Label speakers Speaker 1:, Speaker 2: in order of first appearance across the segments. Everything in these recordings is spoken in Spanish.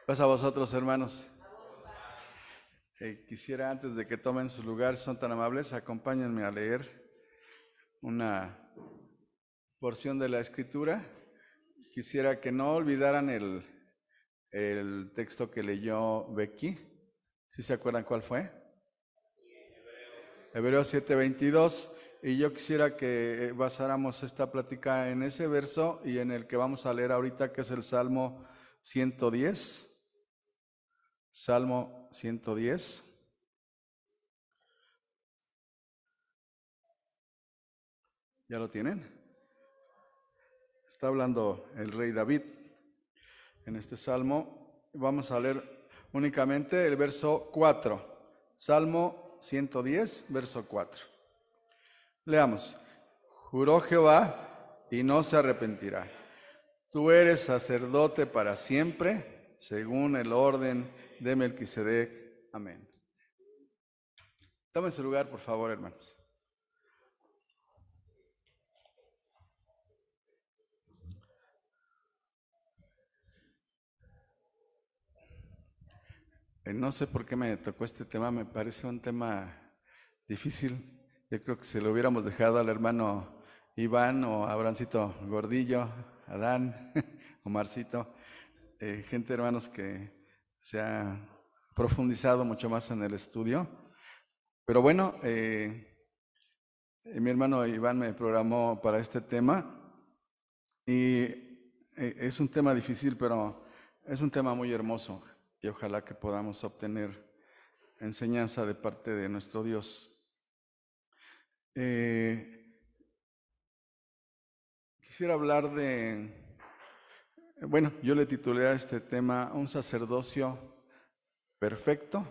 Speaker 1: Pasa a vosotros, hermanos. Quisiera, antes de que tomen su lugar, si son tan amables, acompáñenme a leer una porción de la Escritura. Quisiera que no olvidaran el texto que leyó Becky. ¿Sí se acuerdan cuál fue? Hebreos 7:22. Y yo quisiera que basáramos esta plática en ese verso y en el que vamos a leer ahorita, que es el Salmo 110. Salmo 110. ¿Ya lo tienen? Está hablando el rey David en este salmo. Vamos a leer únicamente el verso 4. Salmo 110, verso 4. Leamos. Juró Jehová y no se arrepentirá. Tú eres sacerdote para siempre, según el orden de Melquisedec. Amén. Tomen su lugar, por favor, hermanos. No sé por qué me tocó este tema, me parece un tema difícil. Yo creo que si lo hubiéramos dejado al hermano Iván o a Abrancito Gordillo, Adán, Omarcito, gente, hermanos, que se ha profundizado mucho más en el estudio. Pero bueno, mi hermano Iván me programó para este tema y es un tema difícil, pero es un tema muy hermoso y ojalá que podamos obtener enseñanza de parte de nuestro Dios. Quisiera hablar bueno, yo le titulé a este tema Un sacerdocio perfecto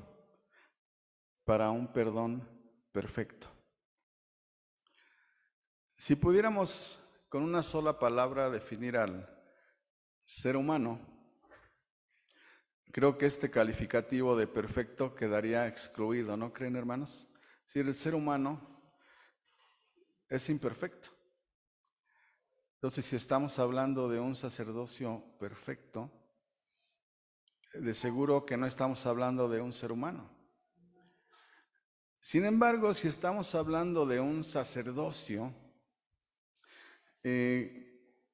Speaker 1: para un perdón perfecto. Si pudiéramos con una sola palabra definir al ser humano, creo que este calificativo de perfecto quedaría excluido, ¿no creen, hermanos? Si el ser humano es imperfecto. Entonces, si estamos hablando de un sacerdocio perfecto, de seguro que no estamos hablando de un ser humano. Sin embargo, si estamos hablando de un sacerdocio,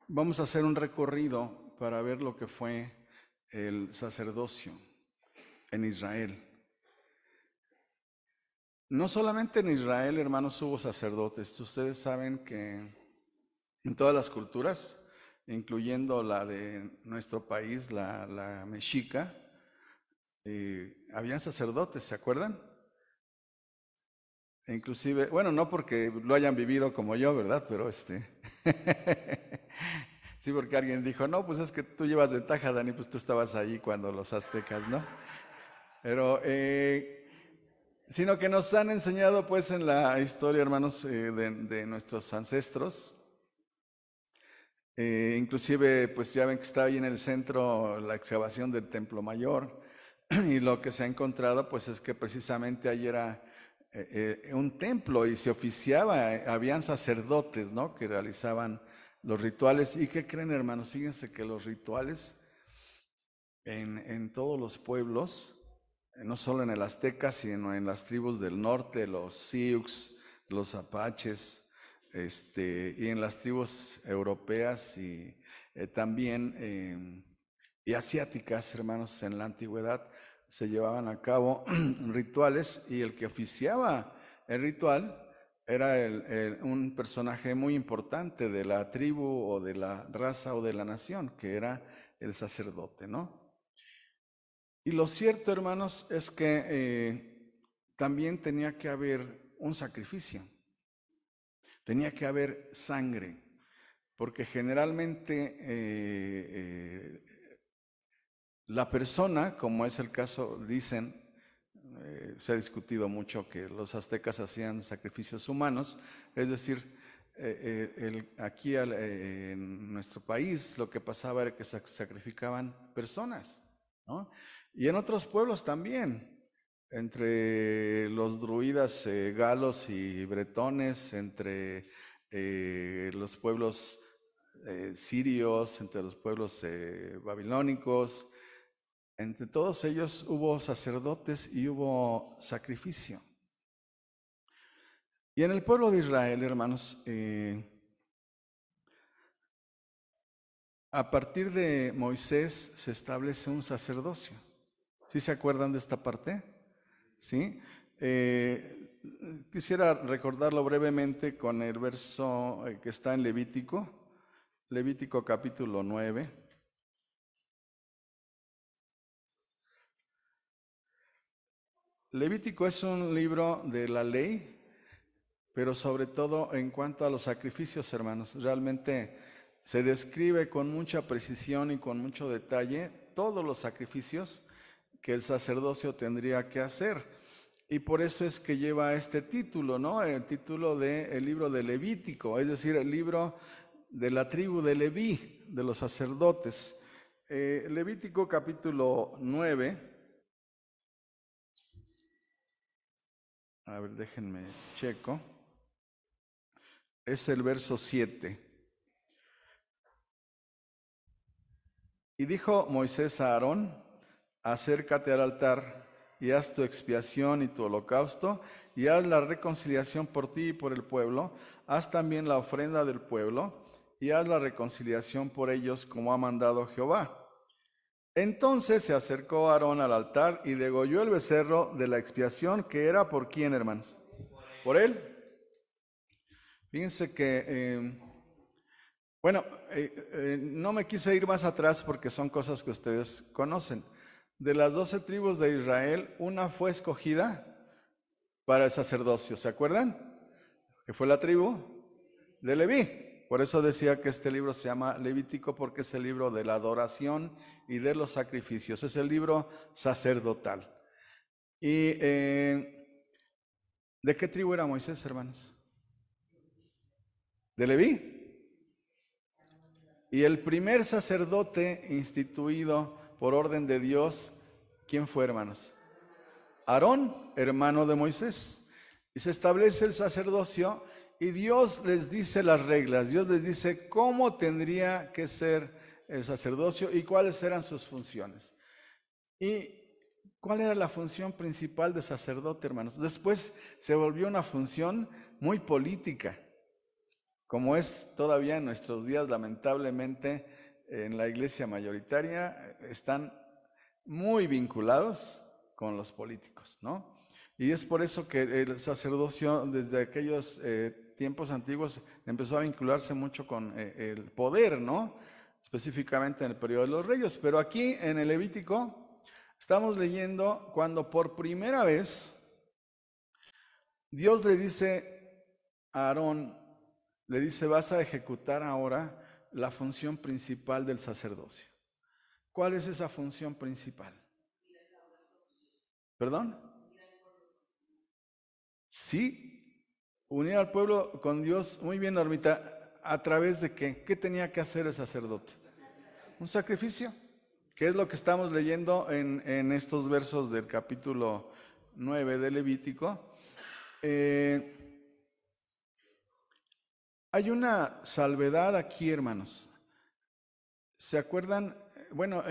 Speaker 1: vamos a hacer un recorrido para ver lo que fue el sacerdocio en Israel. No solamente en Israel, hermanos, hubo sacerdotes. Ustedes saben que en todas las culturas, incluyendo la de nuestro país, la mexica, habían sacerdotes, ¿se acuerdan? Inclusive, bueno, no porque lo hayan vivido como yo, ¿verdad? Pero sí, porque alguien dijo, no, pues es que tú llevas ventaja, Dani, pues tú estabas ahí cuando los aztecas, ¿no? Pero, sino que nos han enseñado, pues, en la historia, hermanos, de nuestros ancestros. Inclusive, pues ya ven que está ahí en el centro la excavación del Templo Mayor, y lo que se ha encontrado, pues, es que precisamente ahí era un templo y se oficiaba, habían sacerdotes, ¿no?, que realizaban los rituales. ¿Y qué creen, hermanos? Fíjense que los rituales en todos los pueblos, no solo en el azteca, sino en las tribus del norte, los Sioux, los apaches, y en las tribus europeas y también y asiáticas, hermanos, en la antigüedad se llevaban a cabo rituales, y el que oficiaba el ritual era un personaje muy importante de la tribu o de la raza o de la nación, que era el sacerdote, ¿no? Y lo cierto, hermanos, es que también tenía que haber un sacrificio, tenía que haber sangre, porque generalmente la persona, como es el caso, dicen, se ha discutido mucho que los aztecas hacían sacrificios humanos, es decir, aquí en nuestro país lo que pasaba era que sacrificaban personas, ¿no? Y en otros pueblos también, entre los druidas galos y bretones, entre los pueblos sirios, entre los pueblos babilónicos, entre todos ellos hubo sacerdotes y hubo sacrificio. Y en el pueblo de Israel, hermanos, a partir de Moisés se establece un sacerdocio. ¿Sí se acuerdan de esta parte? ¿Sí? Quisiera recordarlo brevemente con el verso que está en Levítico capítulo 9. Levítico es un libro de la ley, pero sobre todo en cuanto a los sacrificios, hermanos. Realmente se describe con mucha precisión y con mucho detalle todos los sacrificios que el sacerdocio tendría que hacer. Y por eso es que lleva este título, ¿no? El título del libro de Levítico, es decir, el libro de la tribu de Leví, de los sacerdotes. Levítico capítulo 9. A ver, déjenme checo. Es el verso 7. Y dijo Moisés a Aarón: acércate al altar y haz tu expiación y tu holocausto, y haz la reconciliación por ti y por el pueblo. Haz también la ofrenda del pueblo, y haz la reconciliación por ellos, como ha mandado Jehová. Entonces se acercó Aarón al altar y degolló el becerro de la expiación, que era ¿por quién, hermanos? ¿Por él? Fíjense que, no me quise ir más atrás porque son cosas que ustedes conocen. De las 12 tribus de Israel, una fue escogida para el sacerdocio, ¿se acuerdan? Que fue la tribu de Leví. Por eso decía que este libro se llama Levítico, porque es el libro de la adoración y de los sacrificios. Es el libro sacerdotal. ¿Y de qué tribu era Moisés, hermanos? ¿De Leví? Y el primer sacerdote instituido por orden de Dios, ¿quién fue, hermanos? Aarón, hermano de Moisés. Y se establece el sacerdocio y Dios les dice las reglas. Dios les dice cómo tendría que ser el sacerdocio y cuáles eran sus funciones. ¿Y cuál era la función principal de sacerdote, hermanos? Después se volvió una función muy política, como es todavía en nuestros días. Lamentablemente en la iglesia mayoritaria están muy vinculados con los políticos, ¿no? Y es por eso que el sacerdocio desde aquellos tiempos antiguos empezó a vincularse mucho con el poder, ¿no? Específicamente en el periodo de los reyes. Pero aquí en el Levítico estamos leyendo cuando por primera vez Dios le dice a Aarón, le dice: vas a ejecutar ahora la función principal del sacerdocio. ¿Cuál es esa función principal? ¿Perdón? Sí, unir al pueblo con Dios. Muy bien, Normita. ¿A través de qué? ¿Qué tenía que hacer el sacerdote? Un sacrificio. ¿Qué es lo que estamos leyendo en estos versos del capítulo 9 de Levítico? Hay una salvedad aquí, hermanos. ¿Se acuerdan? Bueno,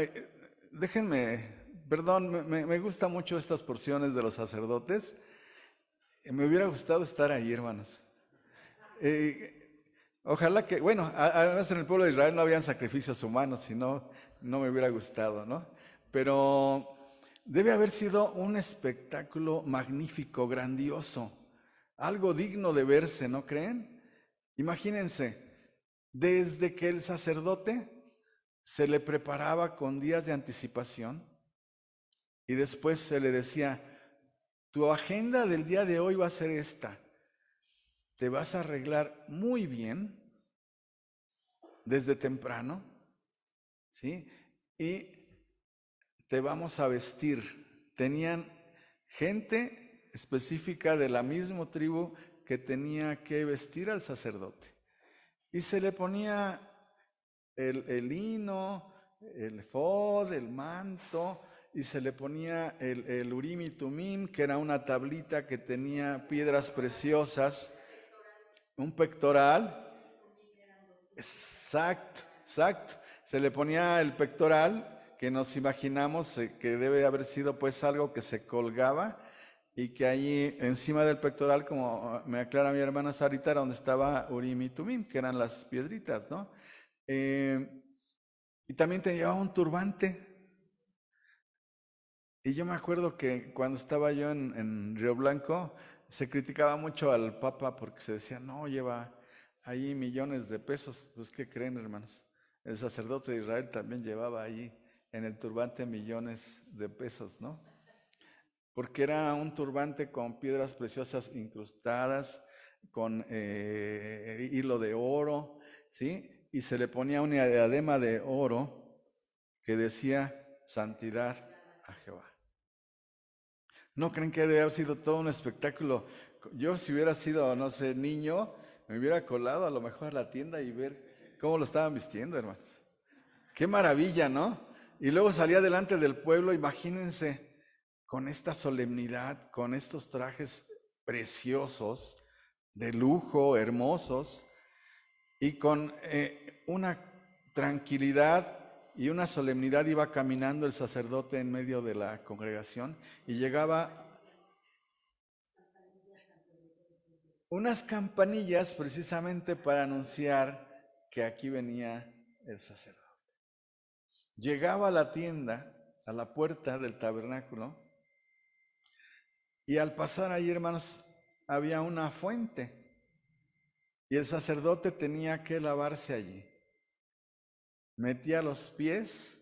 Speaker 1: déjenme, perdón, me gustan mucho estas porciones de los sacerdotes. Me hubiera gustado estar ahí, hermanos. Ojalá que, bueno, además en el pueblo de Israel no habían sacrificios humanos, si no, no me hubiera gustado, ¿no? Pero debe haber sido un espectáculo magnífico, grandioso, algo digno de verse, ¿no creen? Imagínense, desde que el sacerdote se le preparaba con días de anticipación y después se le decía: tu agenda del día de hoy va a ser esta. Te vas a arreglar muy bien desde temprano, ¿sí? Y te vamos a vestir. Tenían gente específica de la misma tribu que tenía que vestir al sacerdote. Y se le ponía el lino, el efod, el manto, y se le ponía el urim y tumim, que era una tablita que tenía piedras preciosas, un pectoral. Exacto. Se le ponía el pectoral que nos imaginamos que debe haber sido pues algo que se colgaba y que ahí encima del pectoral, como me aclara mi hermana Sarita, era donde estaba Urim y Tumim, que eran las piedritas, ¿no? Y también te llevaba un turbante. Y yo me acuerdo que cuando estaba yo en Río Blanco, se criticaba mucho al Papa porque se decía, no, lleva ahí millones de pesos. Pues, ¿qué creen, hermanos? El sacerdote de Israel también llevaba ahí en el turbante millones de pesos, ¿no? Porque era un turbante con piedras preciosas incrustadas, con hilo de oro, ¿sí? Y se le ponía una diadema de oro que decía santidad a Jehová. ¿No creen que debe haber sido todo un espectáculo? Yo si hubiera sido, no sé, niño, me hubiera colado a lo mejor a la tienda y ver cómo lo estaban vistiendo, hermanos. Qué maravilla, ¿no? Y luego salía delante del pueblo, imagínense, con esta solemnidad, con estos trajes preciosos, de lujo, hermosos, y con una tranquilidad y una solemnidad iba caminando el sacerdote en medio de la congregación y llegaba unas campanillas precisamente para anunciar que aquí venía el sacerdote. Llegaba a la tienda, a la puerta del tabernáculo, y al pasar ahí, hermanos, había una fuente y el sacerdote tenía que lavarse allí. Metía los pies,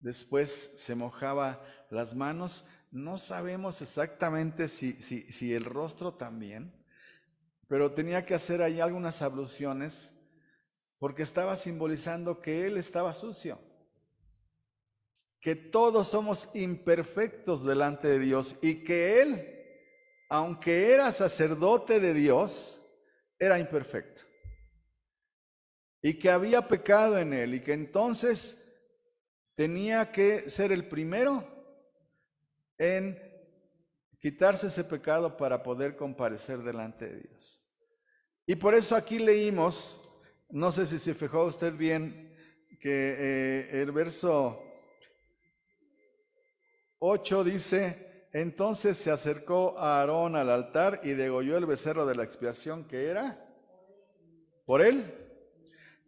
Speaker 1: después se mojaba las manos. No sabemos exactamente si el rostro también, pero tenía que hacer ahí algunas abluciones porque estaba simbolizando que él estaba sucio, que todos somos imperfectos delante de Dios y que él, aunque era sacerdote de Dios, era imperfecto y que había pecado en él y que entonces tenía que ser el primero en quitarse ese pecado para poder comparecer delante de Dios. Y por eso aquí leímos, no sé si se fijó usted bien, que el verso 8 dice, entonces se acercó a Aarón al altar y degolló el becerro de la expiación que era por él.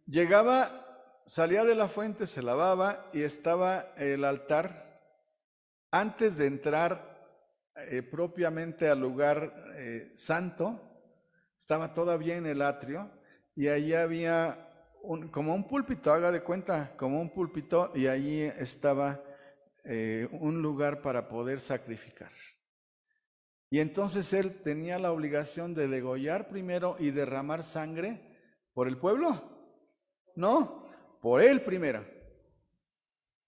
Speaker 1: Llegaba, salía de la fuente, se lavaba y estaba el altar antes de entrar propiamente al lugar santo. Estaba todavía en el atrio y allí había como un púlpito, haga de cuenta, como un púlpito, y allí estaba un lugar para poder sacrificar. Y entonces él tenía la obligación de degollar primero y derramar sangre por el pueblo. No, por él primero.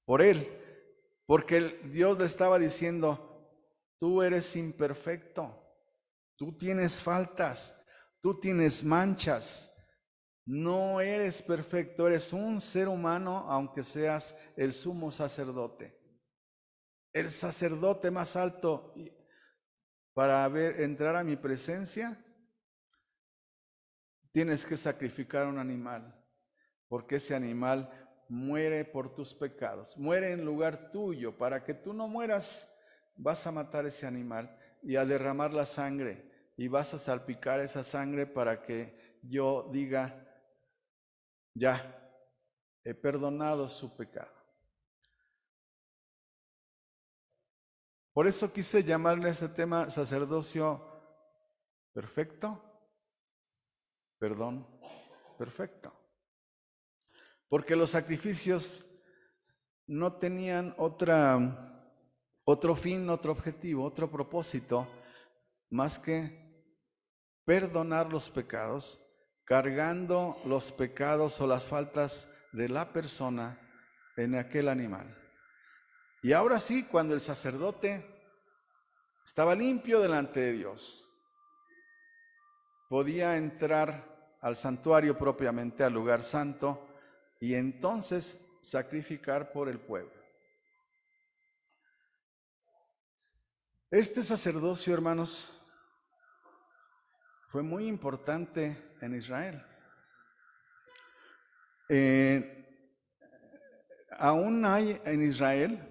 Speaker 1: Por él. Porque Dios le estaba diciendo, tú eres imperfecto, tú tienes faltas, tú tienes manchas. No eres perfecto, eres un ser humano, aunque seas el sumo sacerdote. El sacerdote más alto. Para entrar a mi presencia, tienes que sacrificar un animal, porque ese animal muere por tus pecados, muere en lugar tuyo. Para que tú no mueras, vas a matar ese animal y a derramar la sangre, y vas a salpicar esa sangre para que yo diga, ya, he perdonado su pecado. Por eso quise llamarle a este tema sacerdocio perfecto, perdón perfecto. Porque los sacrificios no tenían otro fin, otro objetivo, otro propósito, más que perdonar los pecados, cargando los pecados o las faltas de la persona en aquel animal. Y ahora sí, cuando el sacerdote estaba limpio delante de Dios, podía entrar al santuario propiamente, al lugar santo, y entonces sacrificar por el pueblo. Este sacerdocio, hermanos, fue muy importante en Israel. Aún hay en Israel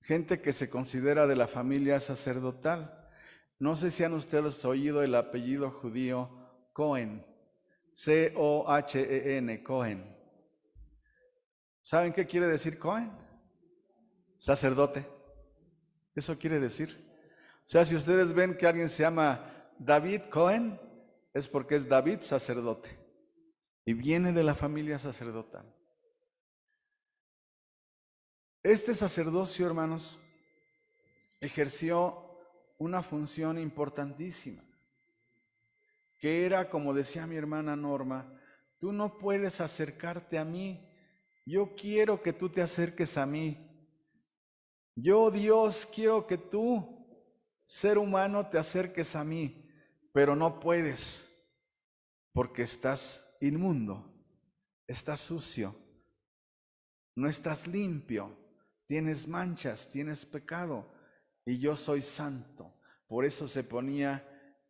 Speaker 1: gente que se considera de la familia sacerdotal. No sé si han ustedes oído el apellido judío Cohen, C-O-H-E-N, Cohen. ¿Saben qué quiere decir Cohen? Sacerdote. Eso quiere decir. O sea, si ustedes ven que alguien se llama David Cohen, es porque es David sacerdote y viene de la familia sacerdotal. Este sacerdocio, hermanos, ejerció una función importantísima, que era, como decía mi hermana Norma, tú no puedes acercarte a mí, yo quiero que tú te acerques a mí. Yo, Dios, quiero que tú, ser humano, te acerques a mí, pero no puedes, porque estás inmundo, estás sucio, no estás limpio, tienes manchas, tienes pecado, y yo soy santo. Por eso se ponía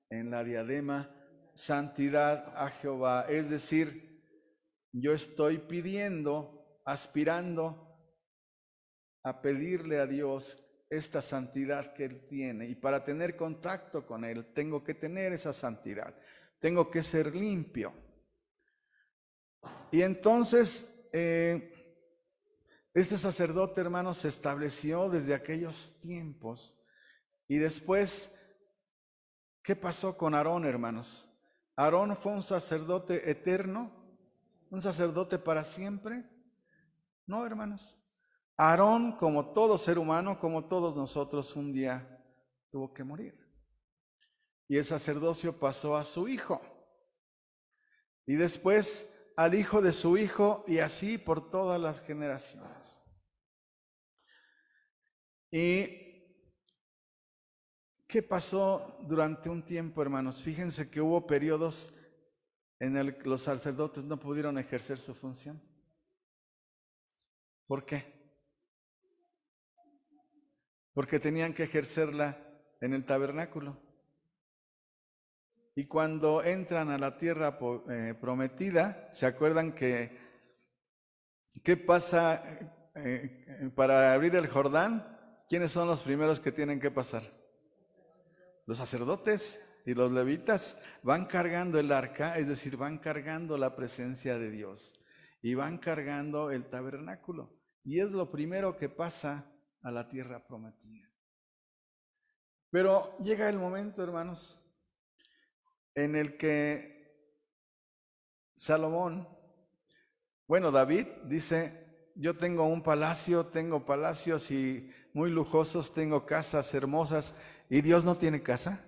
Speaker 1: en la diadema santidad a Jehová, es decir, yo estoy pidiendo, aspirando a pedirle a Dios esta santidad que Él tiene, y para tener contacto con Él tengo que tener esa santidad, tengo que ser limpio. Y entonces este sacerdote, hermanos, se estableció desde aquellos tiempos. Y después, ¿qué pasó con Aarón, hermanos? ¿Aarón fue un sacerdote eterno? ¿Un sacerdote para siempre? No, hermanos. Aarón, como todo ser humano, como todos nosotros, un día tuvo que morir. Y el sacerdocio pasó a su hijo. Y después al hijo de su hijo, y así por todas las generaciones. ¿Y qué pasó durante un tiempo, hermanos? Fíjense que hubo periodos en el que los sacerdotes no pudieron ejercer su función. ¿Por qué? Porque tenían que ejercerla en el tabernáculo. Y cuando entran a la tierra prometida, ¿se acuerdan qué pasa para abrir el Jordán? ¿Quiénes son los primeros que tienen que pasar? Los sacerdotes y los levitas van cargando el arca, es decir, van cargando la presencia de Dios y van cargando el tabernáculo. Y es lo primero que pasa a la tierra prometida. Pero llega el momento, hermanos, en el que Salomón, David dice, yo tengo un palacio, tengo palacios y muy lujosos, tengo casas hermosas, y Dios no tiene casa.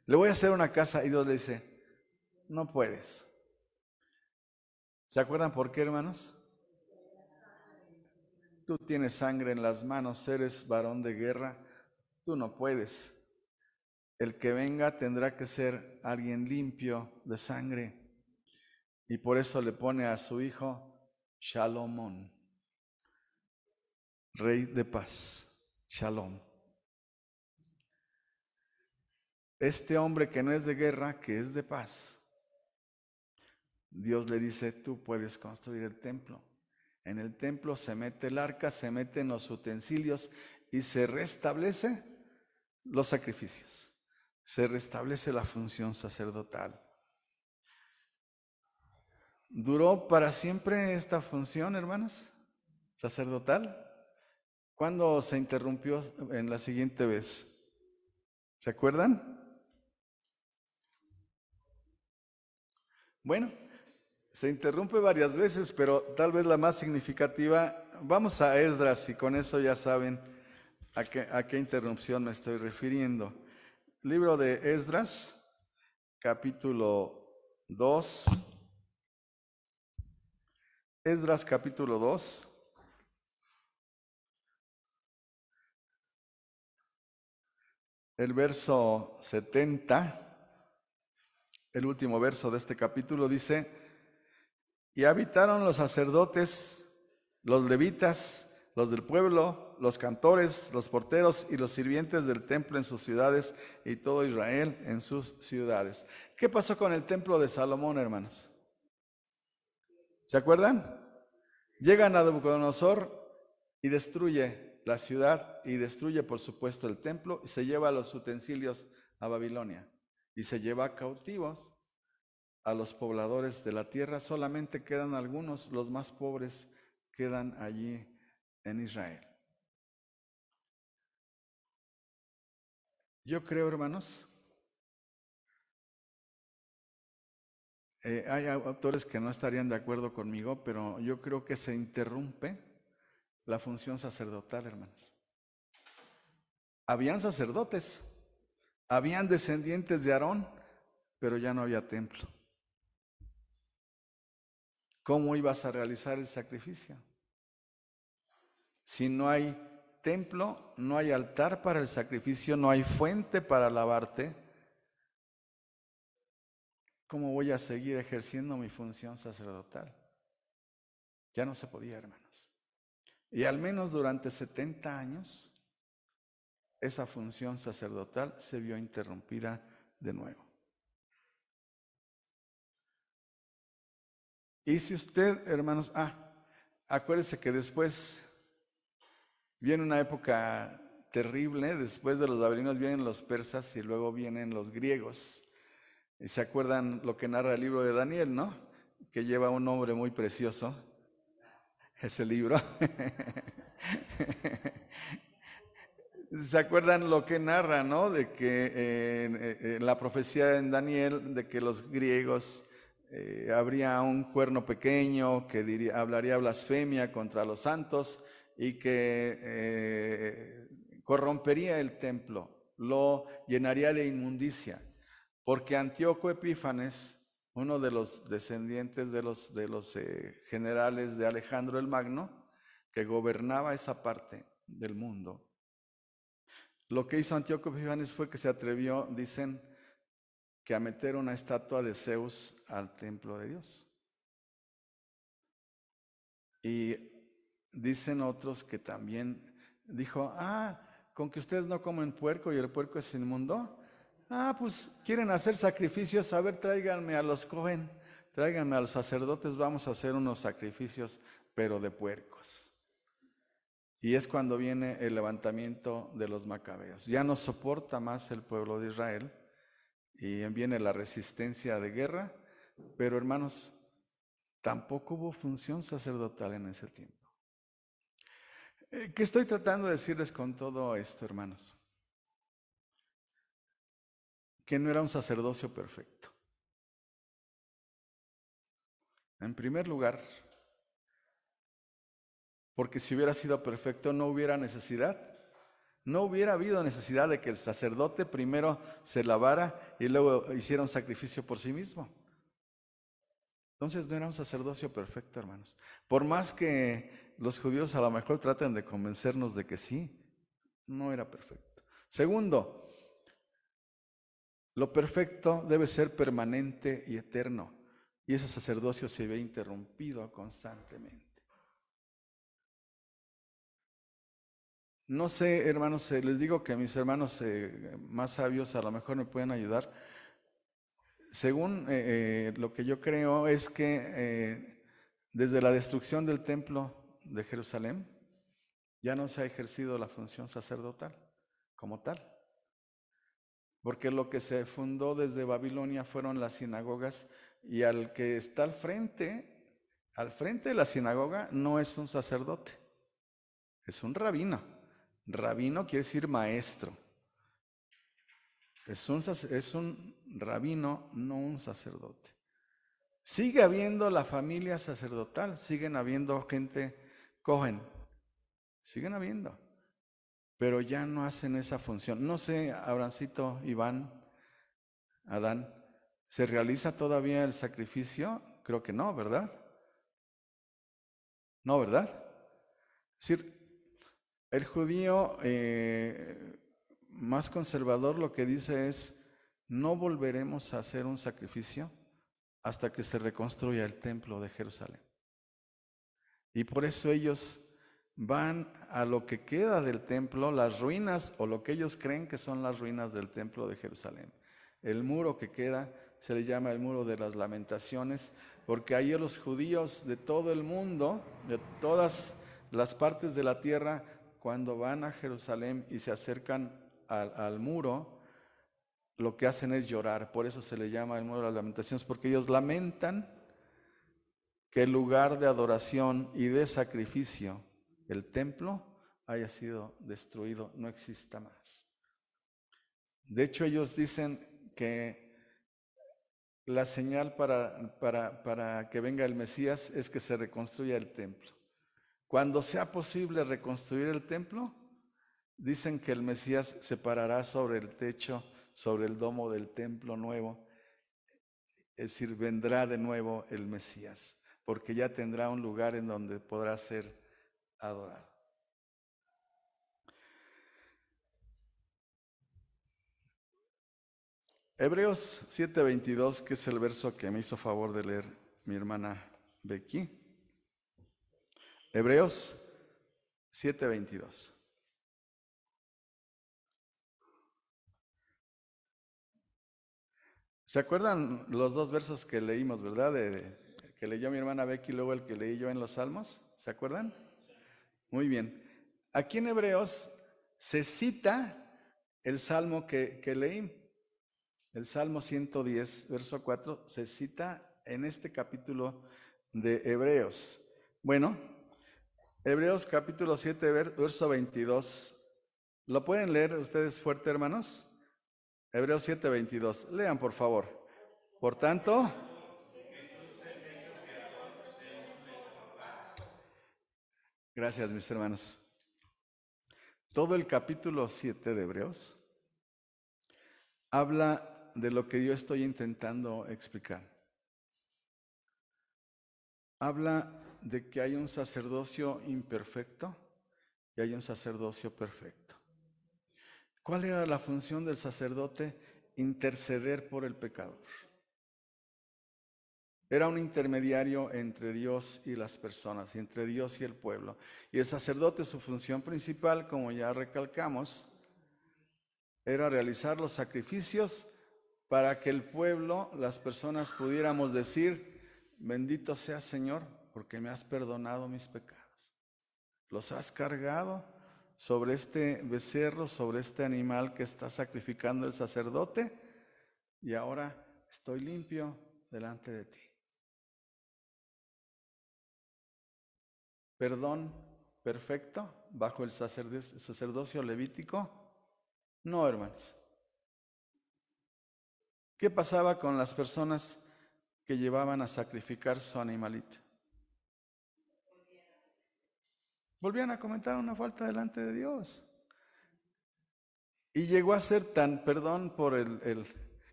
Speaker 1: Le voy a hacer una casa, y Dios le dice, no puedes. ¿Se acuerdan por qué, hermanos? Tú tienes sangre en las manos, eres varón de guerra, tú no puedes. El que venga tendrá que ser alguien limpio de sangre. Y por eso le pone a su hijo Shalomón, rey de paz, Shalom. Este hombre que no es de guerra, que es de paz, Dios le dice, tú puedes construir el templo. En el templo se mete el arca, se meten los utensilios y se restablece los sacrificios. Se restablece la función sacerdotal. ¿Duró para siempre esta función, hermanos? ¿Sacerdotal? ¿Cuándo se interrumpió en la siguiente vez? ¿Se acuerdan? Bueno, se interrumpe varias veces, pero tal vez la más significativa, vamos a Esdras y con eso ya saben a qué interrupción me estoy refiriendo. Libro de Esdras, capítulo 2. Esdras, capítulo 2. El verso 70, el último verso de este capítulo dice, y habitaron los sacerdotes, los levitas, los del pueblo, los cantores, los porteros y los sirvientes del templo en sus ciudades y todo Israel en sus ciudades. ¿Qué pasó con el templo de Salomón, hermanos? ¿Se acuerdan? Llega Nabucodonosor y destruye la ciudad y destruye, por supuesto, el templo y se lleva los utensilios a Babilonia y se lleva cautivos a los pobladores de la tierra. Solamente quedan algunos, los más pobres quedan allí en Israel. Yo creo, hermanos, hay autores que no estarían de acuerdo conmigo, pero yo creo que se interrumpe la función sacerdotal, hermanos. Habían sacerdotes, habían descendientes de Aarón, pero ya no había templo. ¿Cómo ibas a realizar el sacrificio? Si no hay templo, no hay altar para el sacrificio, no hay fuente para lavarte, ¿cómo voy a seguir ejerciendo mi función sacerdotal? Ya no se podía, hermanos. Y al menos durante 70 años, esa función sacerdotal se vio interrumpida de nuevo. Y si usted, hermanos, acuérdese que después viene una época terrible, después de los babilonios vienen los persas y luego vienen los griegos. Y se acuerdan lo que narra el libro de Daniel, ¿no? Que lleva un nombre muy precioso, ese libro. ¿Se acuerdan lo que narra, no? De que la profecía en Daniel, de que los griegos habría un cuerno pequeño que hablaría blasfemia contra los santos y que corrompería el templo, lo llenaría de inmundicia, porque Antíoco Epífanes, uno de los descendientes de los generales de Alejandro el Magno, que gobernaba esa parte del mundo, lo que hizo Antíoco Epífanes fue que se atrevió, dicen, que a meter una estatua de Zeus al templo de Dios. Y dicen otros que también dijo, con que ustedes no comen puerco y el puerco es inmundo, pues quieren hacer sacrificios, a ver, tráiganme a los Cohen, tráiganme a los sacerdotes, vamos a hacer unos sacrificios, pero de puercos. Y es cuando viene el levantamiento de los macabeos. Ya no soporta más el pueblo de Israel y viene la resistencia de guerra, pero hermanos, tampoco hubo función sacerdotal en ese tiempo. ¿Qué estoy tratando de decirles con todo esto, hermanos? Que no era un sacerdocio perfecto. En primer lugar, porque si hubiera sido perfecto no hubiera necesidad. No hubiera habido necesidad de que el sacerdote primero se lavara y luego hiciera un sacrificio por sí mismo. Entonces no era un sacerdocio perfecto, hermanos. Por más que los judíos a lo mejor traten de convencernos de que sí, no era perfecto. Segundo, lo perfecto debe ser permanente y eterno. Y ese sacerdocio se ve interrumpido constantemente. No sé, hermanos, les digo que mis hermanos más sabios a lo mejor me pueden ayudar. Según lo que yo creo es que desde la destrucción del templo de Jerusalén ya no se ha ejercido la función sacerdotal como tal. Porque lo que se fundó desde Babilonia fueron las sinagogas y al que está al frente de la sinagoga no es un sacerdote, es un rabino. Rabino quiere decir maestro. Es un rabino, no un sacerdote. Sigue habiendo la familia sacerdotal, siguen habiendo gente Cohen, siguen habiendo, pero ya no hacen esa función. No sé, Abrancito, Iván, Adán, ¿se realiza todavía el sacrificio? Creo que no, ¿verdad? No, ¿verdad? Es decir, el judío más conservador lo que dice es, no volveremos a hacer un sacrificio hasta que se reconstruya el templo de Jerusalén. Y por eso ellos van a lo que queda del templo, las ruinas o lo que ellos creen que son las ruinas del templo de Jerusalén. El muro que queda se le llama el muro de las lamentaciones, porque ahí los judíos de todo el mundo, de todas las partes de la tierra, cuando van a Jerusalén y se acercan al muro, lo que hacen es llorar. Por eso se le llama el muro de las lamentaciones, porque ellos lamentan que el lugar de adoración y de sacrificio, el templo, haya sido destruido, no exista más. De hecho, ellos dicen que la señal para que venga el Mesías es que se reconstruya el templo. Cuando sea posible reconstruir el templo, dicen que el Mesías se parará sobre el techo, sobre el domo del templo nuevo. Es decir, vendrá de nuevo el Mesías, porque ya tendrá un lugar en donde podrá ser adorado. Hebreos 7:22, que es el verso que me hizo favor de leer mi hermana Becky. Hebreos 7:22. ¿Se acuerdan los dos versos que leímos, verdad? Que leyó mi hermana Becky y luego el que leí yo en los Salmos. ¿Se acuerdan? Muy bien. Aquí en Hebreos se cita el salmo que leí. El Salmo 110, verso 4, se cita en este capítulo de Hebreos. Bueno, Hebreos capítulo 7, verso 22. ¿Lo pueden leer ustedes fuerte, hermanos? Hebreos 7, 22. Lean, por favor. Por tanto, gracias, mis hermanos. Todo el capítulo 7 de Hebreos habla de lo que yo estoy intentando explicar. Habla de que hay un sacerdocio imperfecto y hay un sacerdocio perfecto. ¿Cuál era la función del sacerdote? Interceder por el pecador. Era un intermediario entre Dios y las personas, entre Dios y el pueblo. Y el sacerdote, su función principal, como ya recalcamos, era realizar los sacrificios para que el pueblo, las personas, pudiéramos decir: bendito seas, Señor, porque me has perdonado mis pecados. Los has cargado sobre este becerro, sobre este animal que está sacrificando el sacerdote, y ahora estoy limpio delante de ti. ¿Perdón perfecto bajo el sacerdocio levítico? No, hermanos. ¿Qué pasaba con las personas que llevaban a sacrificar su animalito? Volvían a cometer una falta delante de Dios. Y llegó a ser tan, perdón por el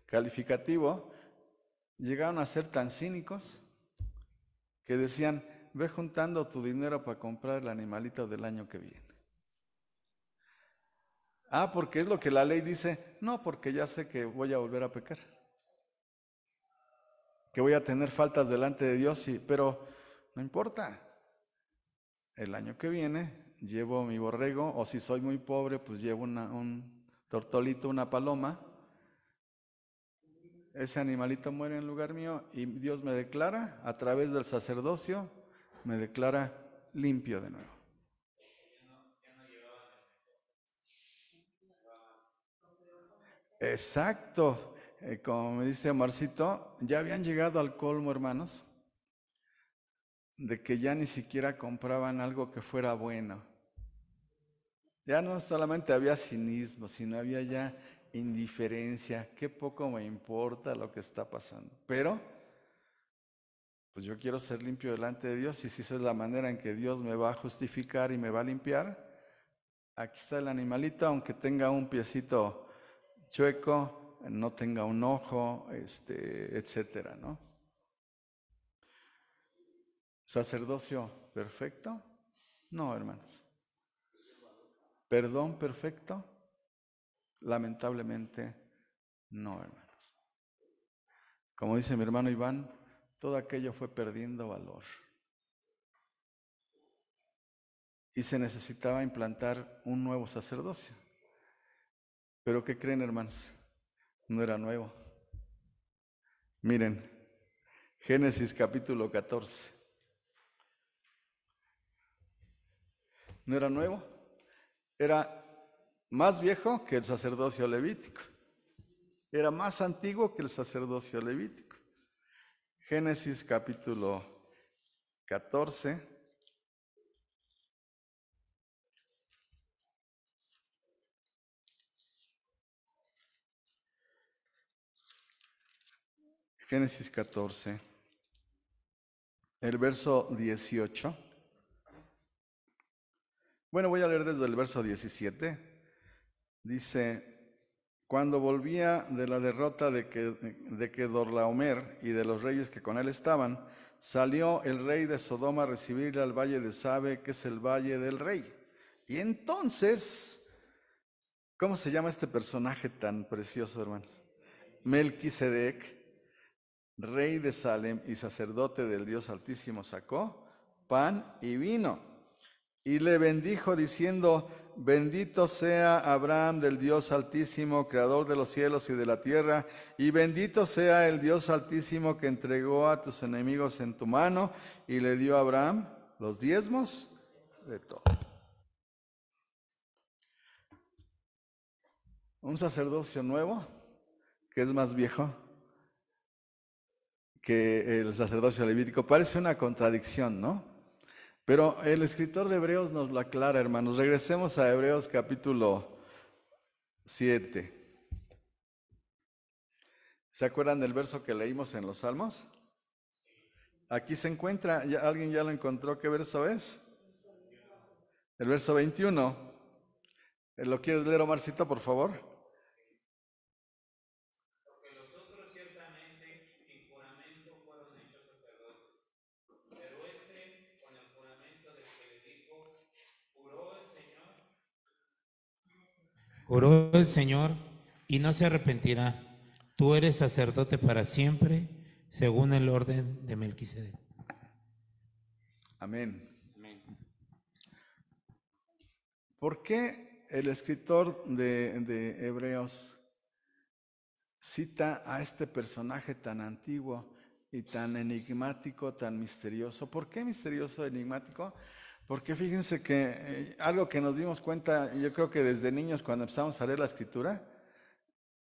Speaker 1: calificativo, llegaron a ser tan cínicos que decían: ve juntando tu dinero para comprar el animalito del año que viene. Ah, porque es lo que la ley dice. No, porque ya sé que voy a volver a pecar, que voy a tener faltas delante de Dios, sí, pero no importa. El año que viene llevo mi borrego, o si soy muy pobre, pues llevo un tortolito, una paloma. Ese animalito muere en lugar mío y Dios me declara, a través del sacerdocio, me declara limpio de nuevo. Exacto. Como me dice Marcito, ya habían llegado al colmo, hermanos, de que ya ni siquiera compraban algo que fuera bueno. Ya no solamente había cinismo, sino había ya indiferencia. Qué poco me importa lo que está pasando. Pero, pues yo quiero ser limpio delante de Dios, y si esa es la manera en que Dios me va a justificar y me va a limpiar, aquí está el animalito, aunque tenga un piecito chueco, no tenga un ojo, etcétera, ¿no? ¿Sacerdocio perfecto? No, hermanos. ¿Perdón perfecto? Lamentablemente no, hermanos. Como dice mi hermano Iván, todo aquello fue perdiendo valor. Y se necesitaba implantar un nuevo sacerdocio. Pero ¿qué creen, hermanos? no era nuevo. Miren, Génesis capítulo 14. ¿No era nuevo? Era más viejo que el sacerdocio levítico. Era más antiguo que el sacerdocio levítico. Génesis capítulo 14. Génesis 14, el verso 18. Bueno, voy a leer desde el verso 17. Dice: cuando volvía de la derrota de Kedorlaomer y de los reyes que con él estaban, salió el rey de Sodoma a recibirle al valle de Sabe, que es el valle del rey. Y entonces, ¿cómo se llama este personaje tan precioso, hermanos? Melquisedec, rey de Salem y sacerdote del Dios Altísimo, sacó pan y vino y le bendijo diciendo: bendito sea Abraham del Dios Altísimo, creador de los cielos y de la tierra, y bendito sea el Dios Altísimo que entregó a tus enemigos en tu mano. Y le dio a Abraham los diezmos de todo. Un sacerdocio nuevo que es más viejo que el sacerdocio levítico. Parece una contradicción, ¿no? Pero el escritor de Hebreos nos lo aclara, hermanos. Regresemos a Hebreos capítulo 7. ¿Se acuerdan del verso que leímos en los Salmos? Aquí se encuentra, ¿alguien ya lo encontró? ¿Qué verso es? El verso 21. ¿Lo quieres leer, Omarcito, por favor?
Speaker 2: Porque los otros ciertamente sin juramento fueron hechos sacerdotes, pero este con el juramento del que le dijo: juró el Señor y no se arrepentirá. Tú eres sacerdote para siempre, según el orden de Melquisedec.
Speaker 1: Amén. ¿Por qué el escritor de Hebreos cita a este personaje tan antiguo y tan enigmático, tan misterioso? ¿Por qué misterioso, enigmático? Porque fíjense que algo que nos dimos cuenta, yo creo que desde niños cuando empezamos a leer la Escritura,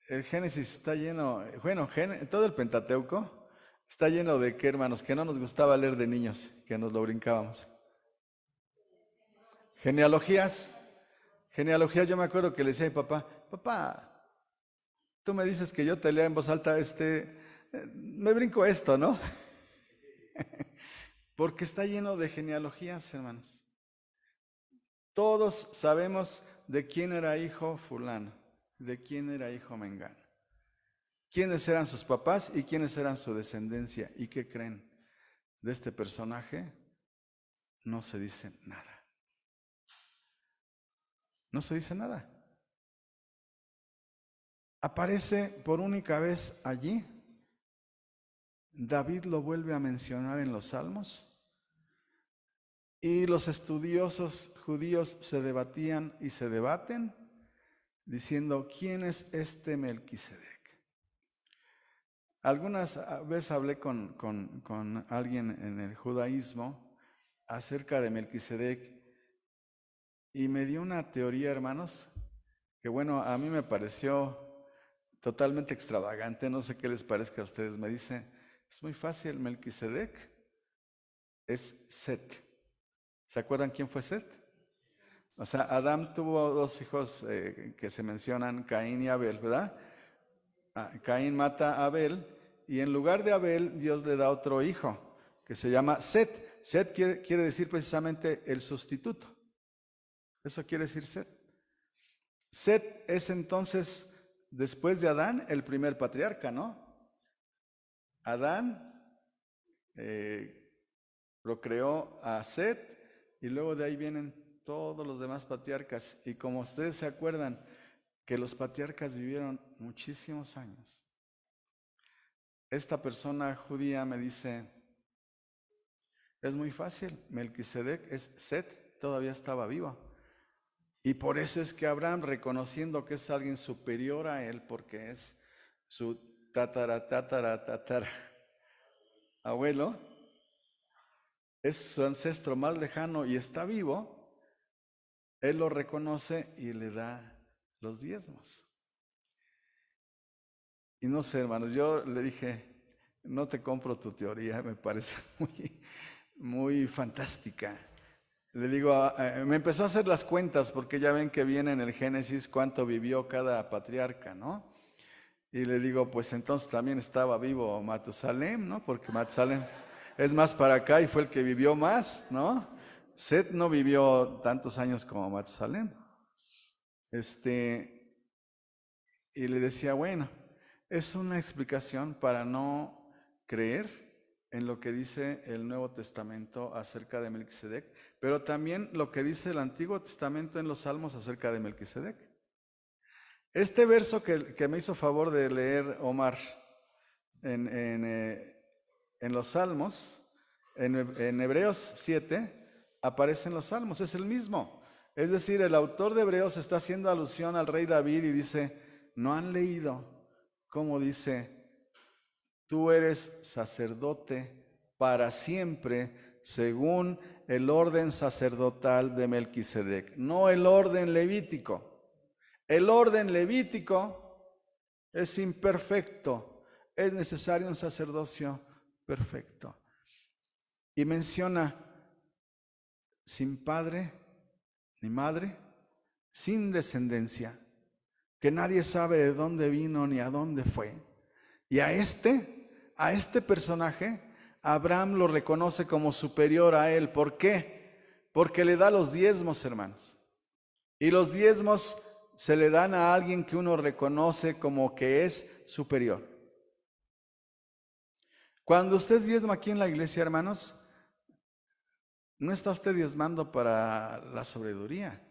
Speaker 1: el Génesis está lleno, bueno, todo el Pentateuco está lleno de qué, hermanos, que no nos gustaba leer de niños, que nos lo brincábamos. Genealogías. Yo me acuerdo que le decía a mi papá: papá, tú me dices que yo te lea en voz alta, me brinco esto, ¿no? Porque está lleno de genealogías, hermanos. Todos sabemos de quién era hijo fulano, de quién era hijo mengano, quiénes eran sus papás y quiénes eran su descendencia. ¿Y qué creen? De este personaje no se dice nada. No se dice nada. Aparece por única vez allí. David lo vuelve a mencionar en los Salmos. Y los estudiosos judíos se debatían y se debaten diciendo: ¿quién es este Melquisedec? Algunas veces hablé con alguien en el judaísmo acerca de Melquisedec y me dio una teoría, hermanos, que bueno, a mí me pareció totalmente extravagante. No sé qué les parezca a ustedes. Me dice: es muy fácil, Melquisedec es Set. ¿Se acuerdan quién fue Set? O sea, Adán tuvo dos hijos que se mencionan, Caín y Abel, ¿verdad? Caín mata a Abel y en lugar de Abel Dios le da otro hijo que se llama Set. Set quiere decir precisamente el sustituto. Eso quiere decir Set. Set es entonces, después de Adán, el primer patriarca, ¿no? Adán procreó a Set y luego de ahí vienen todos los demás patriarcas. Y como ustedes se acuerdan que los patriarcas vivieron muchísimos años, esta persona judía me dice: es muy fácil, Melquisedec es Set, todavía estaba vivo. Y por eso es que Abraham, reconociendo que es alguien superior a él, porque es su tatara abuelo es su ancestro más lejano y está vivo, él lo reconoce y le da los diezmos. Y no sé, hermanos, yo le dije, no te compro tu teoría, me parece muy fantástica. Le digo, me empezó a hacer las cuentas, porque ya ven que viene en el Génesis cuánto vivió cada patriarca, ¿no? Y le digo, pues entonces también estaba vivo Matusalem, ¿no? Porque Matusalem es más para acá y fue el que vivió más, ¿no? Set no vivió tantos años como Matusalem. Y le decía, bueno, es una explicación para no creer en lo que dice el Nuevo Testamento acerca de Melquisedec, pero también lo que dice el Antiguo Testamento en los Salmos acerca de Melquisedec. Este verso que me hizo favor de leer Omar en los Salmos, en Hebreos 7, aparece en los Salmos, es el mismo. Es decir, el autor de Hebreos está haciendo alusión al rey David y dice, ¿no han leído cómo dice, tú eres sacerdote para siempre según el orden sacerdotal de Melquisedec? No el orden levítico. El orden levítico es imperfecto, es necesario un sacerdocio perfecto. Y menciona sin padre ni madre, sin descendencia, que nadie sabe de dónde vino ni a dónde fue. Y a este personaje, Abraham lo reconoce como superior a él. ¿Por qué? Porque le da los diezmos, hermanos. Y los diezmos se le dan a alguien que uno reconoce como que es superior. Cuando usted diezma aquí en la iglesia, hermanos, no está usted diezmando para la sobreduría,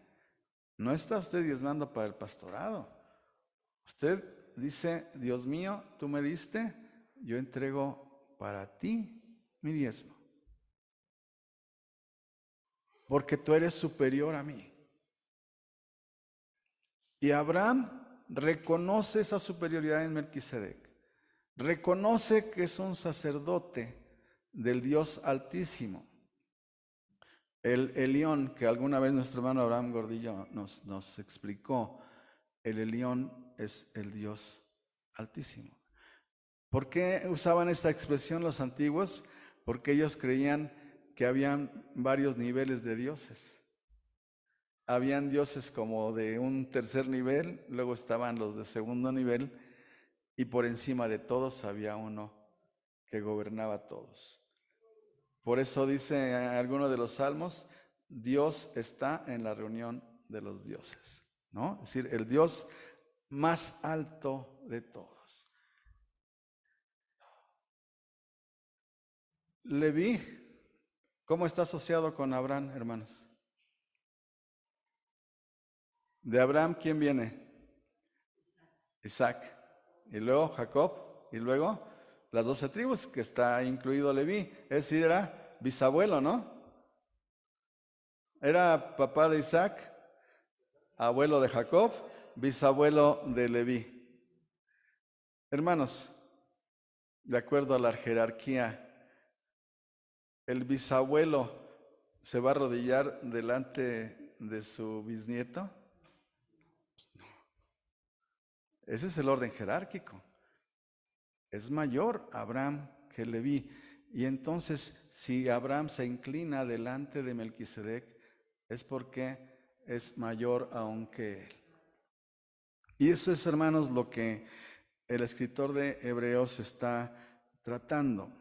Speaker 1: no está usted diezmando para el pastorado. Usted dice, Dios mío, tú me diste, yo entrego para ti mi diezmo, porque tú eres superior a mí. Y Abraham reconoce esa superioridad en Melquisedec. Reconoce que es un sacerdote del Dios Altísimo. El Elión, que alguna vez nuestro hermano Abraham Gordillo nos explicó, el Elión es el Dios Altísimo. ¿Por qué usaban esta expresión los antiguos? Porque ellos creían que habían varios niveles de dioses. Habían dioses como de un tercer nivel, luego estaban los de segundo nivel, y por encima de todos había uno que gobernaba a todos. Por eso dice alguno de los salmos, Dios está en la reunión de los dioses, ¿no? Es decir, el Dios más alto de todos. Leví, ¿cómo está asociado con Abraham, hermanos? De Abraham, ¿quién viene? Isaac. Y luego Jacob. Y luego las 12 tribus, que está incluido Leví. Es decir, era bisabuelo, ¿no? Era papá de Isaac, abuelo de Jacob, bisabuelo de Leví. Hermanos, de acuerdo a la jerarquía, ¿el bisabuelo se va a arrodillar delante de su bisnieto? No. Ese es el orden jerárquico. Es mayor Abraham que Leví. Y entonces, si Abraham se inclina delante de Melquisedec, es porque es mayor aún que él. Y eso es, hermanos, lo que el escritor de Hebreos está tratando.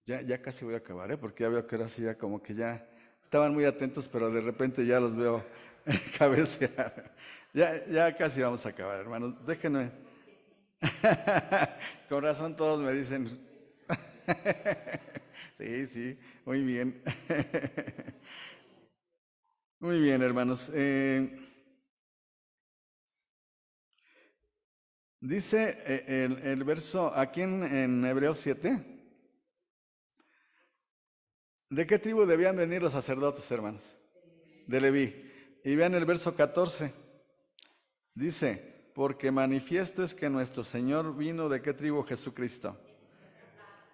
Speaker 1: Ya casi voy a acabar, porque ya veo que ahora sí ya como que ya estaban muy atentos, pero de repente ya los veo cabecear. Ya casi vamos a acabar, hermanos. Déjenme. Con razón todos me dicen. Sí, muy bien. Muy bien, hermanos. Dice el verso aquí en Hebreos 7. ¿De qué tribu debían venir los sacerdotes, hermanos? De Leví. Y vean el verso 14. Dice, porque manifiesto es que nuestro Señor vino ¿de qué tribu? Jesucristo.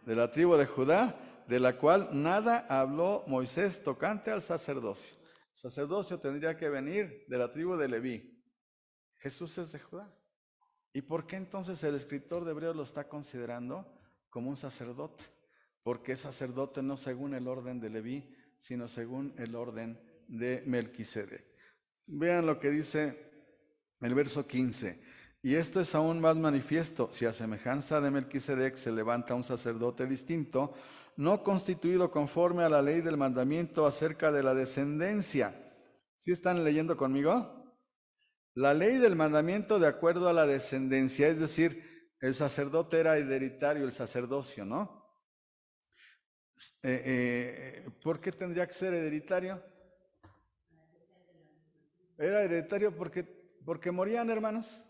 Speaker 1: De la tribu de Judá, de la cual nada habló Moisés tocante al sacerdocio. El sacerdocio tendría que venir de la tribu de Leví. Jesús es de Judá. ¿Y por qué entonces el escritor de Hebreos lo está considerando como un sacerdote? Porque es sacerdote no según el orden de Leví, sino según el orden de Melquisedec. Vean lo que dice el verso 15. Y esto es aún más manifiesto, si a semejanza de Melquisedec se levanta un sacerdote distinto, no constituido conforme a la ley del mandamiento acerca de la descendencia. ¿Sí están leyendo conmigo? La ley del mandamiento de acuerdo a la descendencia, es decir, el sacerdote era hereditario, el sacerdocio, ¿no? ¿Por qué tendría que ser hereditario? Era hereditario porque morían, hermanos.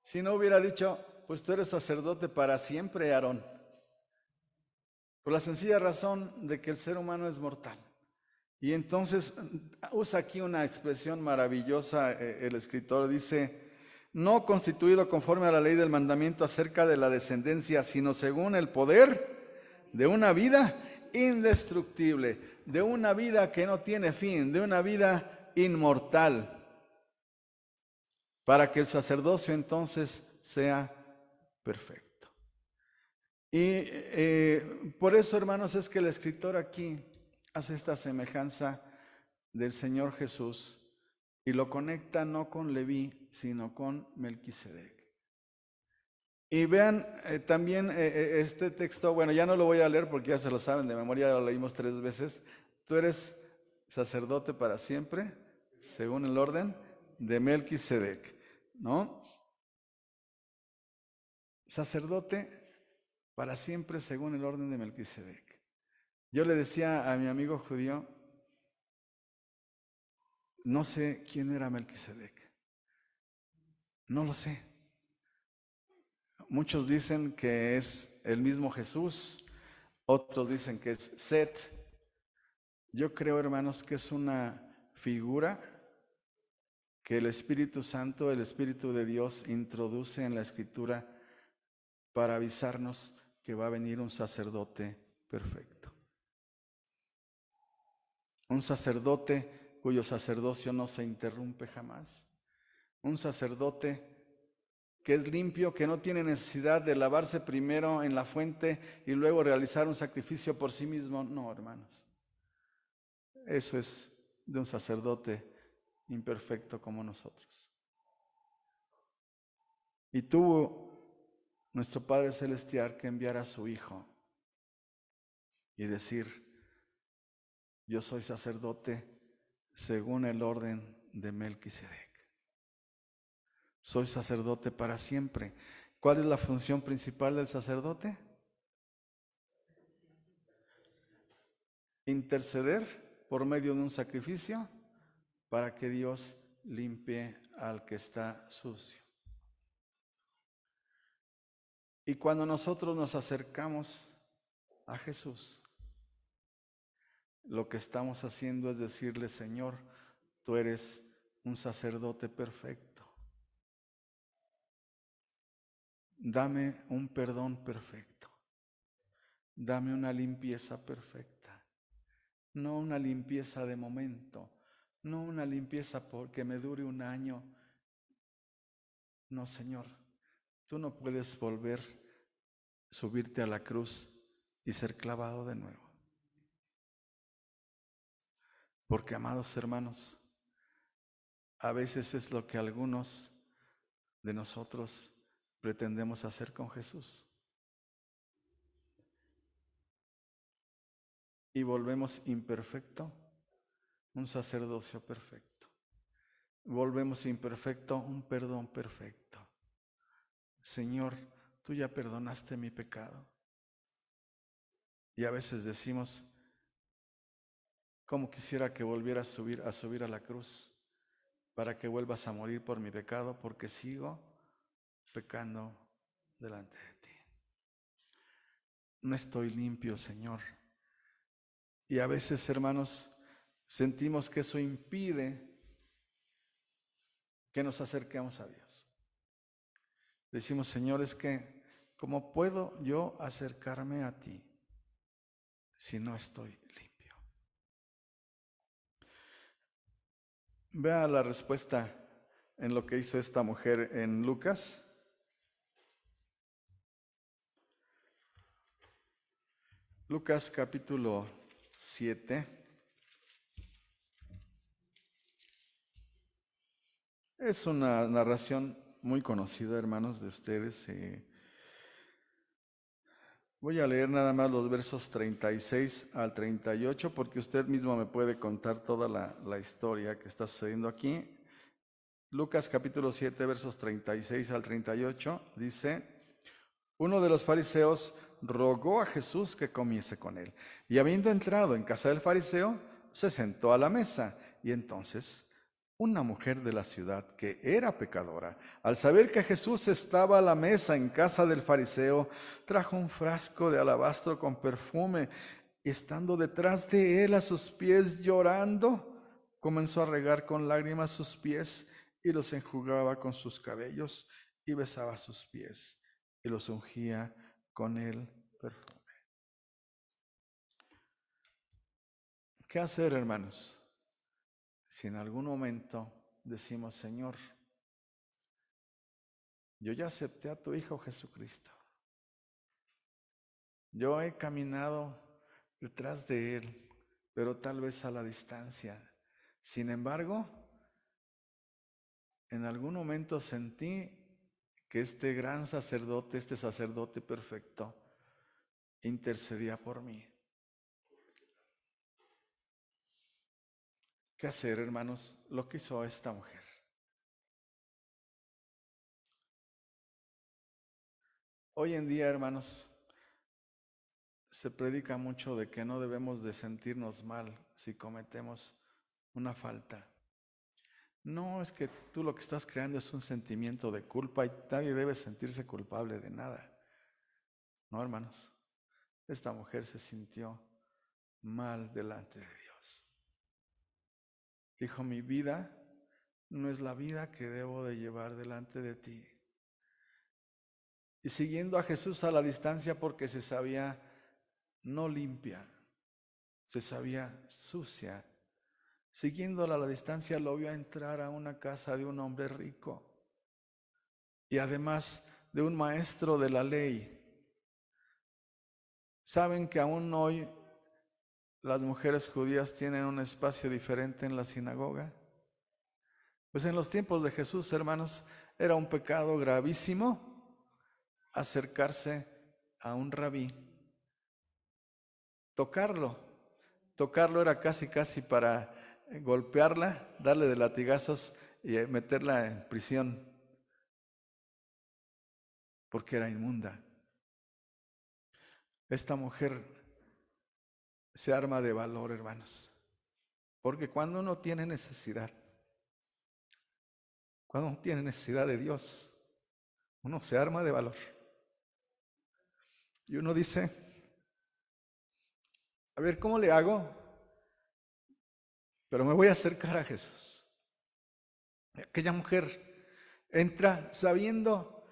Speaker 1: Si no hubiera dicho, pues tú eres sacerdote para siempre, Aarón. Por la sencilla razón de que el ser humano es mortal. Y entonces usa aquí una expresión maravillosa, el escritor dice, no constituido conforme a la ley del mandamiento acerca de la descendencia, sino según el poder de una vida indestructible, de una vida que no tiene fin, de una vida inmortal, para que el sacerdocio entonces sea perfecto. Y por eso, hermanos, es que el escritor aquí hace esta semejanza del Señor Jesús y lo conecta no con Leví, sino con Melquisedec. Y vean también este texto, bueno, ya no lo voy a leer porque ya se lo saben de memoria, ya lo leímos 3 veces. Tú eres sacerdote para siempre, según el orden de Melquisedec, ¿no? Sacerdote para siempre según el orden de Melquisedec. Yo le decía a mi amigo judío, no sé quién era Melquisedec, no lo sé. Muchos dicen que es el mismo Jesús, otros dicen que es Set. Yo creo, hermanos, que es una figura que el Espíritu Santo, el Espíritu de Dios, introduce en la Escritura para avisarnos que va a venir un sacerdote perfecto. Un sacerdote cuyo sacerdocio no se interrumpe jamás. Un sacerdote que es limpio, que no tiene necesidad de lavarse primero en la fuente y luego realizar un sacrificio por sí mismo. No, hermanos. Eso es de un sacerdote imperfecto como nosotros. Y tuvo nuestro Padre Celestial que enviar a su Hijo y decir, yo soy sacerdote según el orden de Melquisedec. Soy sacerdote para siempre. ¿Cuál es la función principal del sacerdote? Interceder por medio de un sacrificio para que Dios limpie al que está sucio. Y cuando nosotros nos acercamos a Jesús, lo que estamos haciendo es decirle, Señor, tú eres un sacerdote perfecto. Dame un perdón perfecto. Dame una limpieza perfecta. No una limpieza de momento. No una limpieza porque me dure un año. No, Señor, tú no puedes volver a subirte a la cruz y ser clavado de nuevo. Porque, amados hermanos, a veces es lo que algunos de nosotros pretendemos hacer con Jesús. Y volvemos imperfecto un sacerdocio perfecto. Volvemos imperfecto un perdón perfecto. Señor, tú ya perdonaste mi pecado. Y a veces decimos, ¿cómo quisiera que volvieras a subir a la cruz para que vuelvas a morir por mi pecado? Porque sigo pecando delante de ti. No estoy limpio, Señor. Y a veces, hermanos, sentimos que eso impide que nos acerquemos a Dios. Decimos, Señor, es que, ¿cómo puedo yo acercarme a ti si no estoy limpio? Vea la respuesta en lo que hizo esta mujer en Lucas. Lucas capítulo 7. Es una narración muy conocida, hermanos, de ustedes. Voy a leer nada más los versos 36 al 38, porque usted mismo me puede contar toda la historia que está sucediendo aquí. Lucas capítulo 7, versos 36 al 38, dice: uno de los fariseos rogó a Jesús que comiese con él. Y habiendo entrado en casa del fariseo, se sentó a la mesa. Y entonces una mujer de la ciudad, que era pecadora, al saber que Jesús estaba a la mesa en casa del fariseo, trajo un frasco de alabastro con perfume, y estando detrás de él a sus pies llorando, comenzó a regar con lágrimas sus pies y los enjugaba con sus cabellos y besaba sus pies y los ungía con el perfume. ¿Qué hacer, hermanos? Si en algún momento decimos, Señor, yo ya acepté a tu Hijo Jesucristo, yo he caminado detrás de Él, pero tal vez a la distancia. Sin embargo, en algún momento sentí que este gran sacerdote, este sacerdote perfecto, intercedía por mí. ¿Qué hacer, hermanos? Lo que hizo esta mujer. Hoy en día, hermanos, se predica mucho de que no debemos de sentirnos mal si cometemos una falta. No, es que tú lo que estás creando es un sentimiento de culpa y nadie debe sentirse culpable de nada. No, hermanos, esta mujer se sintió mal delante de Dios. Dijo, mi vida no es la vida que debo de llevar delante de ti. Y siguiendo a Jesús a la distancia porque se sabía no limpia, se sabía sucia. Siguiéndola a la distancia, lo vio entrar a una casa de un hombre rico y además de un maestro de la ley. ¿Saben que aún hoy las mujeres judías tienen un espacio diferente en la sinagoga? Pues en los tiempos de Jesús, hermanos, era un pecado gravísimo acercarse a un rabí. Tocarlo era casi para golpearla, darle de latigazos y meterla en prisión, porque era inmunda. Esta mujer se arma de valor, hermanos, porque cuando uno tiene necesidad, cuando uno tiene necesidad de Dios, uno se arma de valor. Y uno dice, a ver, ¿cómo le hago? Pero me voy a acercar a Jesús. Aquella mujer entra sabiendo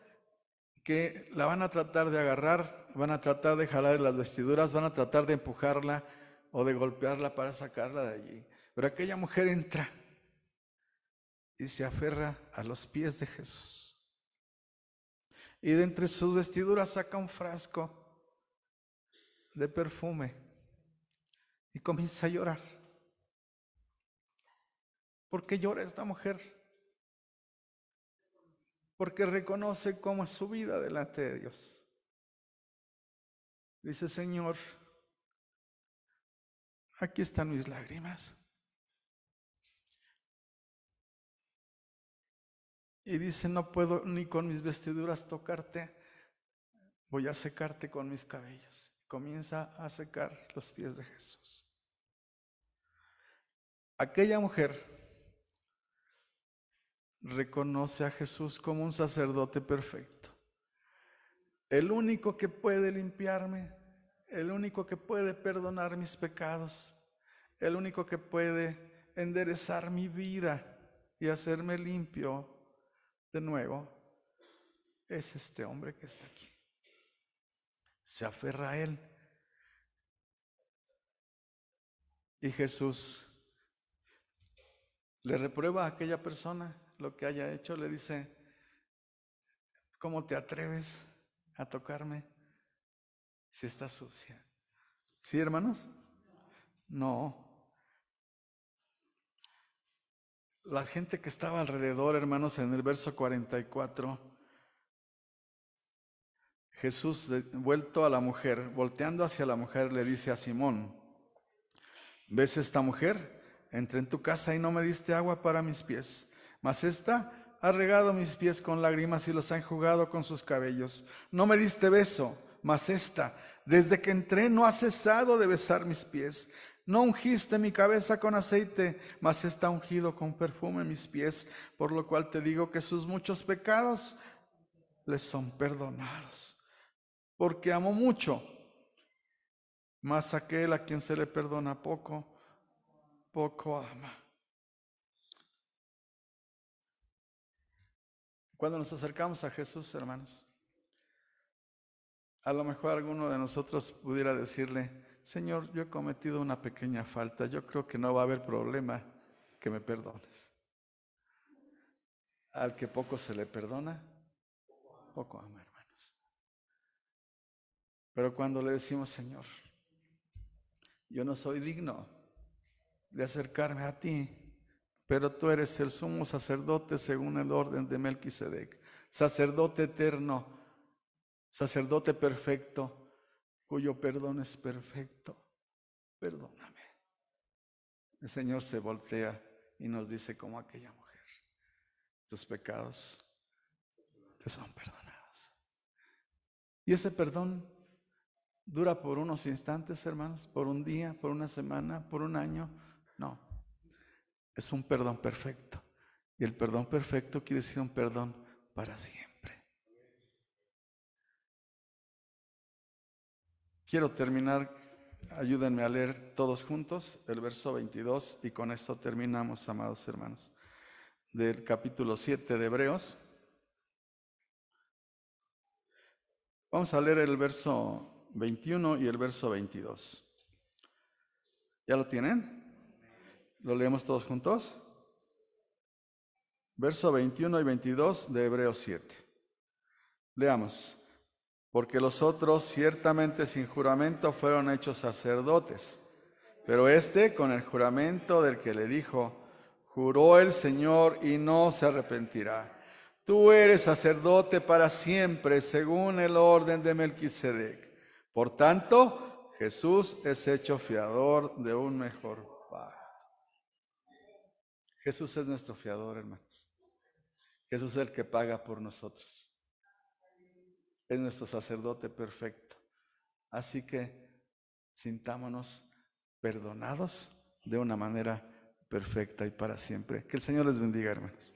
Speaker 1: que la van a tratar de agarrar, van a tratar de jalar las vestiduras, van a tratar de empujarla o de golpearla para sacarla de allí. Pero aquella mujer entra y se aferra a los pies de Jesús. Y de entre sus vestiduras saca un frasco de perfume y comienza a llorar. ¿Por qué llora esta mujer? Porque reconoce cómo es su vida delante de Dios. Dice, Señor, aquí están mis lágrimas. Y dice, no puedo ni con mis vestiduras tocarte, voy a secarte con mis cabellos. Comienza a secar los pies de Jesús. Aquella mujer reconoce a Jesús como un sacerdote perfecto, el único que puede limpiarme, el único que puede perdonar mis pecados, el único que puede enderezar mi vida. y hacerme limpio de nuevo, es este hombre que está aquí. Se aferra a él. Y Jesús le reprueba a aquella persona lo que haya hecho, le dice: ¿cómo te atreves a tocarme si estás sucia? ¿Sí, hermanos? No. La gente que estaba alrededor, hermanos, en el verso 44, Jesús, vuelto a la mujer, volteando hacia la mujer, le dice a Simón: ¿ves esta mujer? Entré en tu casa y no me diste agua para mis pies, mas esta ha regado mis pies con lágrimas y los ha enjugado con sus cabellos. No me diste beso, mas esta, desde que entré, no ha cesado de besar mis pies. No ungiste mi cabeza con aceite, mas esta ha ungido con perfume mis pies, por lo cual te digo que sus muchos pecados les son perdonados, porque amo mucho. Mas aquel a quien se le perdona poco, poco ama. Cuando nos acercamos a Jesús, hermanos, a lo mejor alguno de nosotros pudiera decirle: Señor, yo he cometido una pequeña falta, yo creo que no va a haber problema que me perdones. Al que poco se le perdona, poco ama, hermanos. Pero cuando le decimos: Señor, yo no soy digno de acercarme a ti, pero tú eres el sumo sacerdote según el orden de Melquisedec, sacerdote eterno, sacerdote perfecto, cuyo perdón es perfecto, perdóname. El Señor se voltea y nos dice como aquella mujer: tus pecados te son perdonados. Y ese perdón dura por unos instantes, hermanos, por un día, por una semana, por un año. No, es un perdón perfecto. Y el perdón perfecto quiere decir un perdón para siempre. Quiero terminar, ayúdenme a leer todos juntos el verso 22 y con esto terminamos, amados hermanos, del capítulo 7 de Hebreos. Vamos a leer el verso 21 y el verso 22. ¿Ya lo tienen? ¿Lo leemos todos juntos? Verso 21 y 22 de Hebreos 7. Leamos. Porque los otros ciertamente sin juramento fueron hechos sacerdotes, pero este con el juramento del que le dijo: juró el Señor y no se arrepentirá. Tú eres sacerdote para siempre según el orden de Melquisedec. Por tanto, Jesús es hecho fiador de un mejor pacto. Jesús es nuestro fiador, hermanos. Jesús es el que paga por nosotros. Es nuestro sacerdote perfecto. Así que sintámonos perdonados de una manera perfecta y para siempre. Que el Señor les bendiga, hermanos.